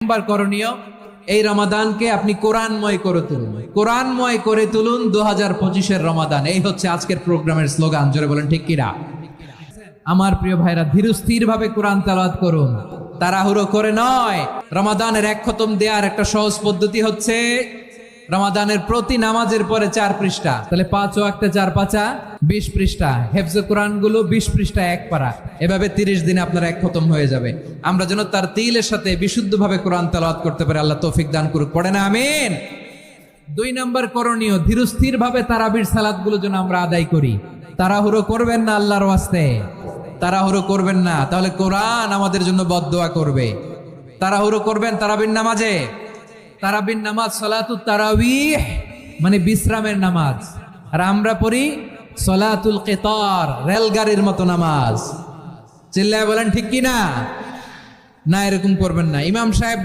Number করণীয়, এই রমাদানকে আপনি কোরআনময় করে তুলুন। কোরআনময় করে তুলুন 2025-এর রমাদান। এই হচ্ছে আজকের প্রোগ্রামের স্লোগান। জোরে বলেন ঠিক কিনা? আমার প্রিয় ভাইরা, ধীরস্থির ভাবে কোরআন তেলাওয়াত করুন, তাড়াহুড়ো করে নয়। রমাদানের এক খতম দেওয়ার একটা সহজ পদ্ধতি হচ্ছে রমাদানের প্রতি নামাজের পরে 4 পৃষ্ঠা, তাহলে 5 ওয়াক্তে 4 পাঁচা 20 পৃষ্ঠা, হেফজে কোরআন গুলো 20 পৃষ্ঠা এক পারা, এভাবে 30 দিনে আপনার এক খতম হয়ে যাবে। আমরা যেন তার তিলের সাথে বিশুদ্ধভাবে কোরআন তেলাওয়াত করতে পারি। আল্লাহ তৌফিক দান করুক। পড়ে না আমিন। 2 নম্বর করণীয়, ধীরস্থির ভাবে তারাবির সালাত গুলো যেন আমরা আদায় করি। তাড়াহুড়ো করবেন না, আল্লাহর ওয়াস্তে তাড়াহুড়ো করবেন না, তাহলে কোরআন আমাদের জন্য বদদোয়া করবে। তাড়াহুড়ো করবেন তারাবির নামাজে। তারাবির নামাজ সালাতুত তারাবিহ মানে বিশ্রামের নামাজ, আর আমরা পড়ি সালাতুল কিতার, রেলগাড়ির মতো নামাজ। চিল্লায় বলেন ঠিক কিনা? না, এরকম করবেন না। ইমাম সাহেবদের